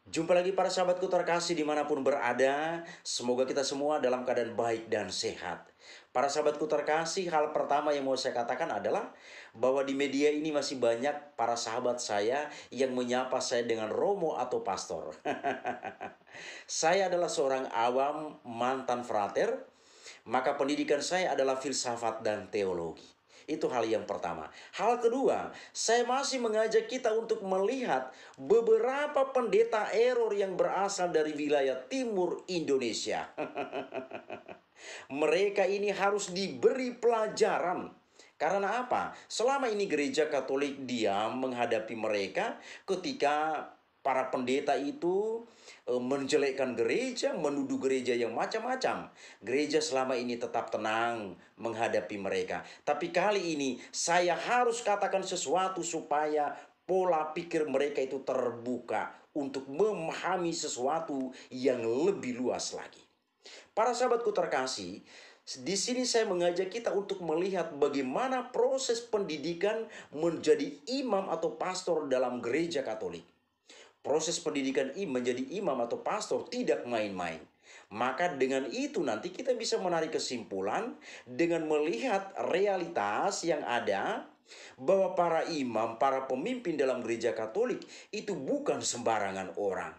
Jumpa lagi para sahabatku terkasih dimanapun berada. Semoga kita semua dalam keadaan baik dan sehat. Para sahabatku terkasih, hal pertama yang mau saya katakan adalah bahwa di media ini masih banyak para sahabat saya yang menyapa saya dengan Romo atau Pastor. Saya adalah seorang awam mantan frater, maka pendidikan saya adalah filsafat dan teologi. Itu hal yang pertama. Hal kedua, saya masih mengajak kita untuk melihat beberapa pendeta error yang berasal dari wilayah timur Indonesia. Mereka ini harus diberi pelajaran. Karena apa? Selama ini gereja Katolik diam menghadapi mereka ketika para pendeta itu menjelekkan gereja, menuduh gereja yang macam-macam. Gereja selama ini tetap tenang menghadapi mereka. Tapi kali ini saya harus katakan sesuatu supaya pola pikir mereka itu terbuka untuk memahami sesuatu yang lebih luas lagi. Para sahabatku terkasih, di sini saya mengajak kita untuk melihat bagaimana proses pendidikan menjadi imam atau pastor dalam gereja Katolik. Proses pendidikan menjadi imam atau pastor tidak main-main. Maka dengan itu nanti kita bisa menarik kesimpulan dengan melihat realitas yang ada bahwa para imam, para pemimpin dalam gereja Katolik itu bukan sembarangan orang.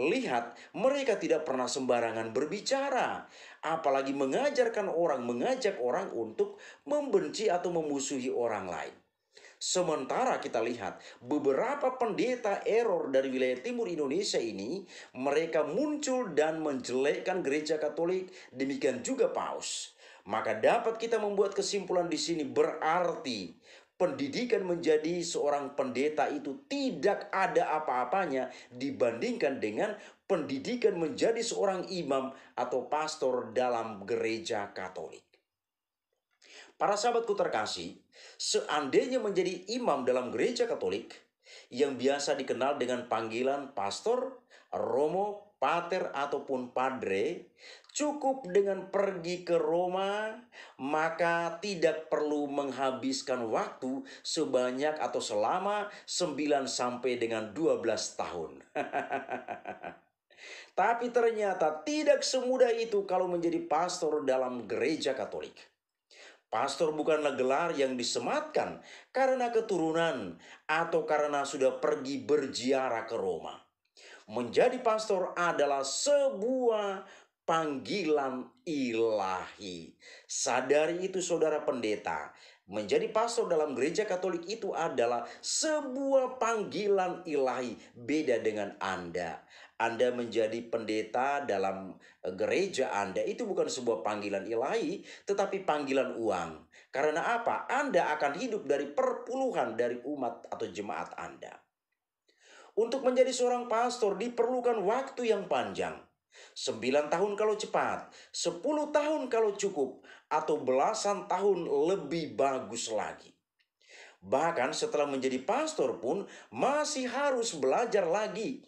Lihat, mereka tidak pernah sembarangan berbicara, apalagi mengajarkan orang, mengajak orang untuk membenci atau memusuhi orang lain. Sementara kita lihat beberapa pendeta error dari wilayah timur Indonesia ini, mereka muncul dan menjelekkan gereja Katolik, demikian juga Paus. Maka dapat kita membuat kesimpulan di sini berarti pendidikan menjadi seorang pendeta itu tidak ada apa-apanya dibandingkan dengan pendidikan menjadi seorang imam atau pastor dalam gereja Katolik. Para sahabatku terkasih, seandainya menjadi imam dalam gereja Katolik yang biasa dikenal dengan panggilan pastor, romo, pater ataupun padre, cukup dengan pergi ke Roma, maka tidak perlu menghabiskan waktu sebanyak atau selama 9 sampai dengan 12 tahun. Tapi ternyata tidak semudah itu kalau menjadi pastor dalam gereja Katolik. Pastor bukanlah gelar yang disematkan karena keturunan atau karena sudah pergi berziarah ke Roma. Menjadi pastor adalah sebuah panggilan ilahi. Sadari itu saudara pendeta. Menjadi pastor dalam gereja Katolik itu adalah sebuah panggilan ilahi. Beda dengan Anda. Anda menjadi pendeta dalam gereja Anda itu bukan sebuah panggilan ilahi, tetapi panggilan uang. Karena apa? Anda akan hidup dari perpuluhan dari umat atau jemaat Anda. Untuk menjadi seorang pastor diperlukan waktu yang panjang. 9 tahun kalau cepat, 10 tahun kalau cukup, atau belasan tahun lebih bagus lagi. Bahkan setelah menjadi pastor pun masih harus belajar lagi.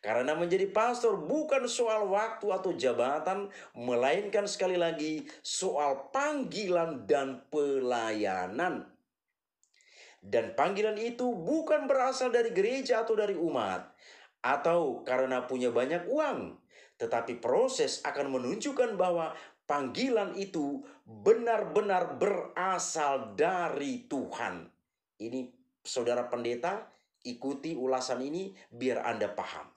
Karena menjadi pastor bukan soal waktu atau jabatan, melainkan sekali lagi soal panggilan dan pelayanan. Dan panggilan itu bukan berasal dari gereja atau dari umat, atau karena punya banyak uang. Tetapi proses akan menunjukkan bahwa panggilan itu benar-benar berasal dari Tuhan. Ini saudara pendeta, ikuti ulasan ini biar Anda paham.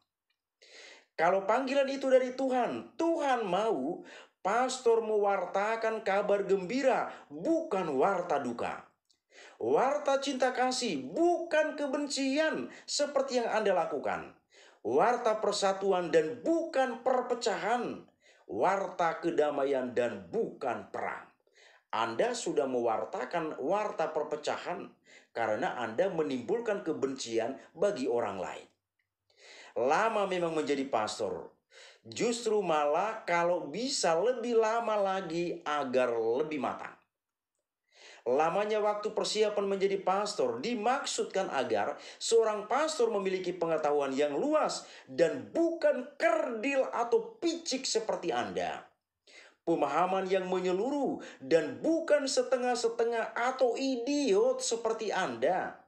Kalau panggilan itu dari Tuhan, Tuhan mau pastor mewartakan kabar gembira, bukan warta duka. Warta cinta kasih, bukan kebencian seperti yang Anda lakukan. Warta persatuan dan bukan perpecahan. Warta kedamaian dan bukan perang. Anda sudah mewartakan warta perpecahan karena Anda menimbulkan kebencian bagi orang lain. Lama memang menjadi pastor. Justru malah kalau bisa lebih lama lagi agar lebih matang. Lamanya waktu persiapan menjadi pastor dimaksudkan agar seorang pastor memiliki pengetahuan yang luas dan bukan kerdil atau picik seperti Anda. Pemahaman yang menyeluruh dan bukan setengah-setengah atau idiot seperti Anda.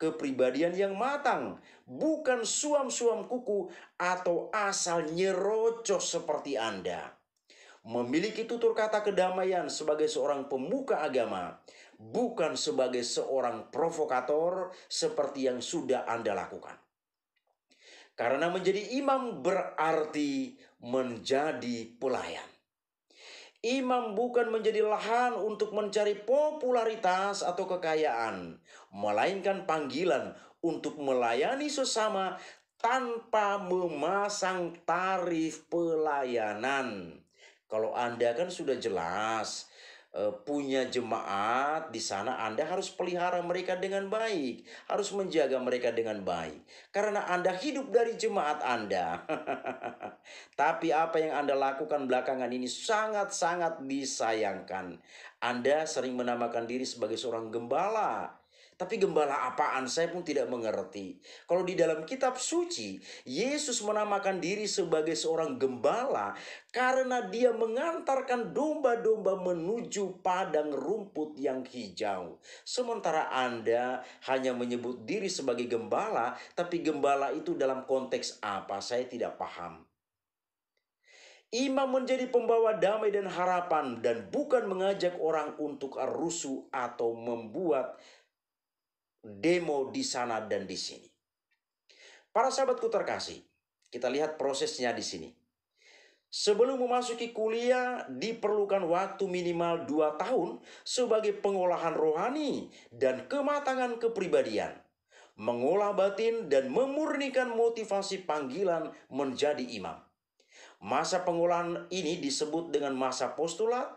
kepribadian yang matang, bukan suam-suam kuku atau asal nyerocos seperti Anda. Memiliki tutur kata kedamaian sebagai seorang pemuka agama, bukan sebagai seorang provokator seperti yang sudah Anda lakukan. Karena menjadi imam berarti menjadi pelayan. Imam bukan menjadi lahan untuk mencari popularitas atau kekayaan, melainkan panggilan untuk melayani sesama tanpa memasang tarif pelayanan. Kalau Anda kan sudah jelas punya jemaat di sana, Anda harus pelihara mereka dengan baik, harus menjaga mereka dengan baik, karena Anda hidup dari jemaat Anda. Tapi apa yang Anda lakukan belakangan ini sangat-sangat disayangkan. Anda sering menamakan diri sebagai seorang gembala. Tapi gembala apaan saya pun tidak mengerti. Kalau di dalam kitab suci, Yesus menamakan diri sebagai seorang gembala karena dia mengantarkan domba-domba menuju padang rumput yang hijau. Sementara Anda hanya menyebut diri sebagai gembala, tapi gembala itu dalam konteks apa? Saya tidak paham. Imam menjadi pembawa damai dan harapan dan bukan mengajak orang untuk rusuh atau membuat demo di sana dan di sini. Para sahabatku terkasih, kita lihat prosesnya di sini. Sebelum memasuki kuliah diperlukan waktu minimal 2 tahun sebagai pengolahan rohani dan kematangan kepribadian, mengolah batin dan memurnikan motivasi panggilan menjadi imam. Masa pengolahan ini disebut dengan masa postulat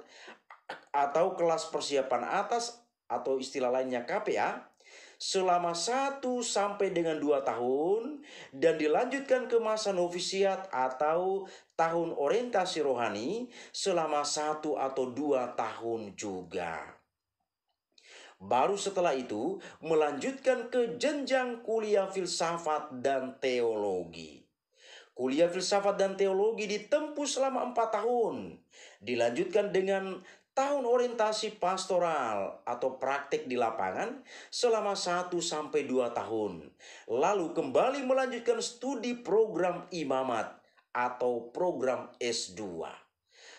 atau kelas persiapan atas atau istilah lainnya KPA selama 1 sampai dengan 2 tahun dan dilanjutkan ke masa novisiat atau tahun orientasi rohani selama 1 atau 2 tahun juga. Baru setelah itu melanjutkan ke jenjang kuliah filsafat dan teologi. Kuliah filsafat dan teologi ditempuh selama 4 tahun. Dilanjutkan dengan tahun orientasi pastoral atau praktik di lapangan selama 1 sampai 2 tahun. Lalu kembali melanjutkan studi program imamat atau program S2.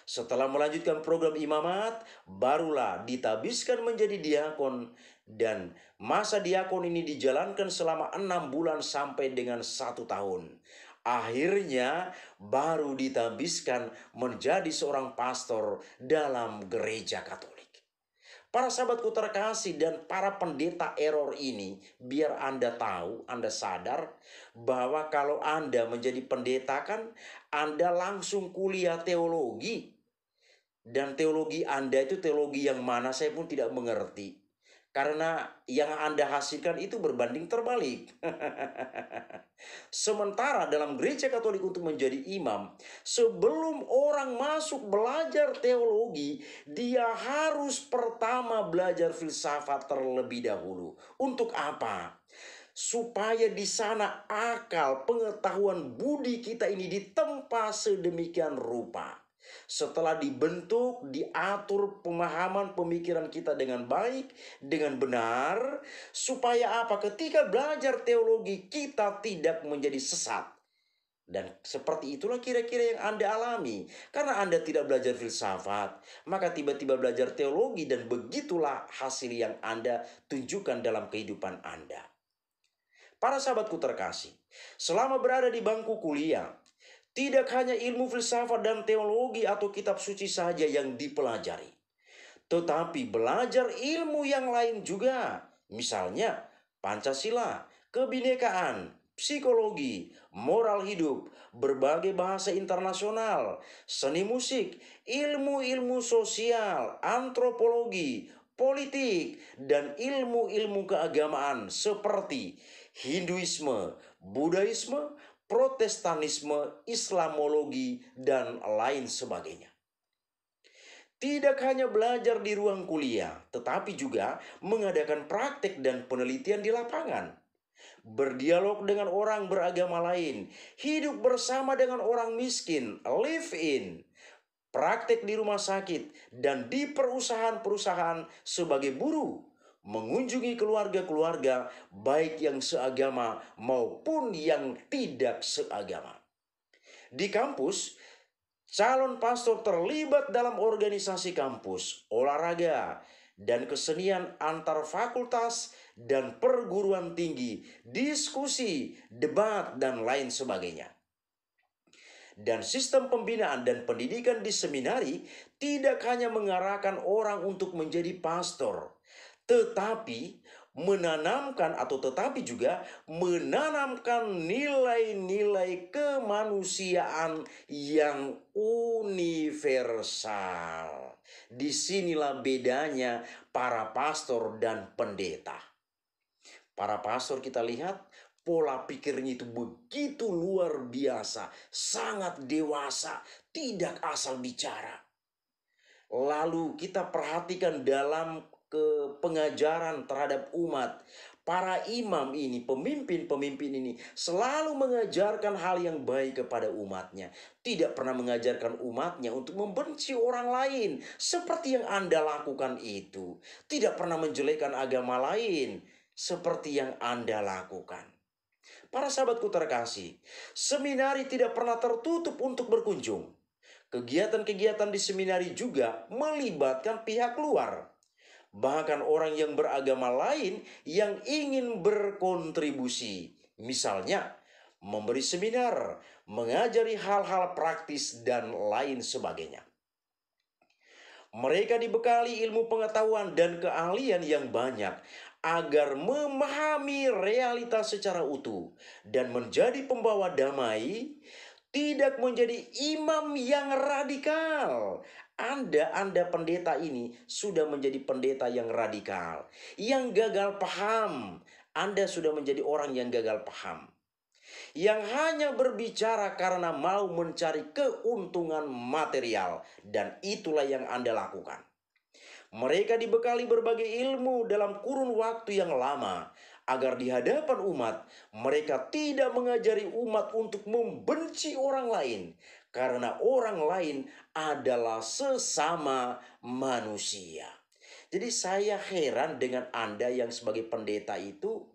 Setelah melanjutkan program imamat, barulah ditabiskan menjadi diakon, dan masa diakon ini dijalankan selama 6 bulan sampai dengan 1 tahun. Akhirnya baru ditabiskan menjadi seorang pastor dalam gereja Katolik. Para sahabatku terkasih dan para pendeta error ini, biar Anda tahu, Anda sadar bahwa kalau Anda menjadi pendeta kan Anda langsung kuliah teologi. Dan teologi Anda itu teologi yang mana saya pun tidak mengerti. Karena yang Anda hasilkan itu berbanding terbalik. Sementara dalam gereja Katolik untuk menjadi imam, sebelum orang masuk belajar teologi, dia harus pertama belajar filsafat terlebih dahulu. Untuk apa? Supaya di sana akal, pengetahuan budi kita ini ditempa sedemikian rupa. Setelah dibentuk, diatur pemahaman pemikiran kita dengan baik, dengan benar, supaya apa? Ketika belajar teologi kita tidak menjadi sesat. Dan seperti itulah kira-kira yang Anda alami. Karena Anda tidak belajar filsafat, maka tiba-tiba belajar teologi dan begitulah hasil yang Anda tunjukkan dalam kehidupan Anda. Para sahabatku terkasih, selama berada di bangku kuliah, tidak hanya ilmu filsafat dan teologi atau kitab suci saja yang dipelajari, tetapi belajar ilmu yang lain juga. Misalnya Pancasila, kebinekaan, psikologi, moral hidup, berbagai bahasa internasional, seni musik, ilmu-ilmu sosial, antropologi, politik, dan ilmu-ilmu keagamaan seperti Hinduisme, Budaisme, Protestanisme, Islamologi, dan lain sebagainya. Tidak hanya belajar di ruang kuliah, tetapi juga mengadakan praktek dan penelitian di lapangan. Berdialog dengan orang beragama lain, hidup bersama dengan orang miskin, live in, praktek di rumah sakit, dan di perusahaan-perusahaan sebagai buruh, mengunjungi keluarga-keluarga, baik yang seagama maupun yang tidak seagama. Di kampus, calon pastor terlibat dalam organisasi kampus, olahraga, dan kesenian antar fakultas dan perguruan tinggi, diskusi, debat, dan lain sebagainya. Dan sistem pembinaan dan pendidikan di seminari tidak hanya mengarahkan orang untuk menjadi pastor, tetapi juga menanamkan nilai-nilai kemanusiaan yang universal. Disinilah bedanya para pastor dan pendeta. Para pastor kita lihat pola pikirnya itu begitu luar biasa, sangat dewasa, tidak asal bicara. Lalu kita perhatikan dalam pengajaran terhadap umat, para imam ini, pemimpin-pemimpin ini selalu mengajarkan hal yang baik kepada umatnya. Tidak pernah mengajarkan umatnya untuk membenci orang lain seperti yang Anda lakukan itu. Tidak pernah menjelekkan agama lain seperti yang Anda lakukan. Para sahabatku terkasih, seminari tidak pernah tertutup untuk berkunjung. Kegiatan-kegiatan di seminari juga melibatkan pihak luar. Bahkan orang yang beragama lain yang ingin berkontribusi. Misalnya, memberi seminar, mengajari hal-hal praktis, dan lain sebagainya. Mereka dibekali ilmu pengetahuan dan keahlian yang banyak agar memahami realitas secara utuh dan menjadi pembawa damai, tidak menjadi imam yang radikal. Anda pendeta ini sudah menjadi pendeta yang radikal, yang gagal paham. Anda sudah menjadi orang yang gagal paham, yang hanya berbicara karena mau mencari keuntungan material, dan itulah yang Anda lakukan. Mereka dibekali berbagai ilmu dalam kurun waktu yang lama, agar di hadapan umat mereka tidak mengajari umat untuk membenci orang lain, karena orang lain adalah sesama manusia. Jadi saya heran dengan Anda yang sebagai pendeta itu,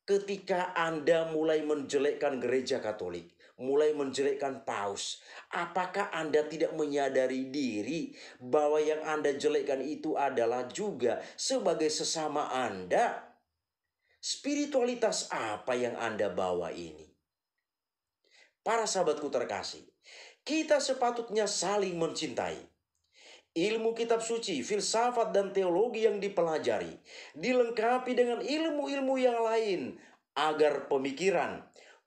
ketika Anda mulai menjelekkan gereja Katolik, mulai menjelekkan paus, apakah Anda tidak menyadari diri bahwa yang Anda jelekkan itu adalah juga sebagai sesama Anda? Spiritualitas apa yang Anda bawa ini? Para sahabatku terkasih, kita sepatutnya saling mencintai. Ilmu kitab suci, filsafat, dan teologi yang dipelajari dilengkapi dengan ilmu-ilmu yang lain agar pemikiran,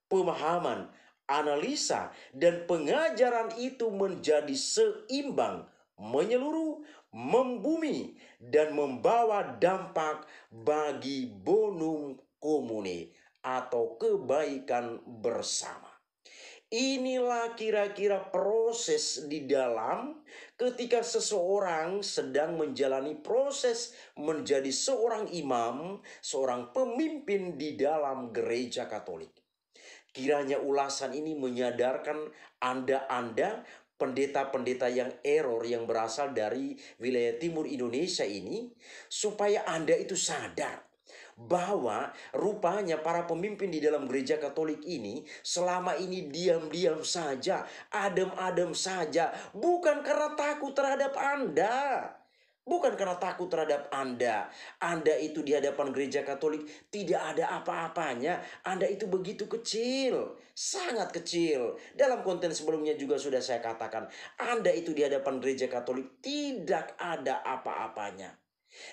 pemahaman, analisa, dan pengajaran itu menjadi seimbang, menyeluruh, membumi, dan membawa dampak bagi bonum comune atau kebaikan bersama. Inilah kira-kira proses di dalam ketika seseorang sedang menjalani proses menjadi seorang imam, seorang pemimpin di dalam gereja Katolik. Kiranya ulasan ini menyadarkan Anda pendeta-pendeta yang error yang berasal dari wilayah timur Indonesia ini, supaya Anda itu sadar bahwa rupanya para pemimpin di dalam gereja Katolik ini selama ini diam-diam saja, adem-adem saja, bukan karena takut terhadap Anda. Bukan karena takut terhadap Anda. Anda itu di hadapan gereja Katolik tidak ada apa-apanya. Anda itu begitu kecil, sangat kecil. Dalam konten sebelumnya juga sudah saya katakan, Anda itu di hadapan gereja Katolik tidak ada apa-apanya.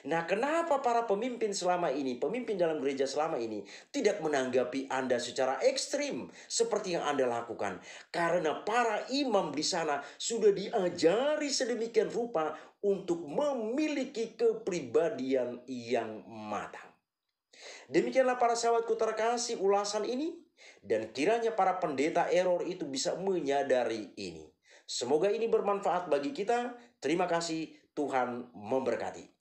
Nah, kenapa para pemimpin selama ini, pemimpin dalam gereja selama ini tidak menanggapi Anda secara ekstrim seperti yang Anda lakukan? Karena para imam di sana sudah diajari sedemikian rupa untuk memiliki kepribadian yang matang. Demikianlah para sahabatku terkasih ulasan ini, dan kiranya para pendeta error itu bisa menyadari ini. Semoga ini bermanfaat bagi kita. Terima kasih, Tuhan memberkati.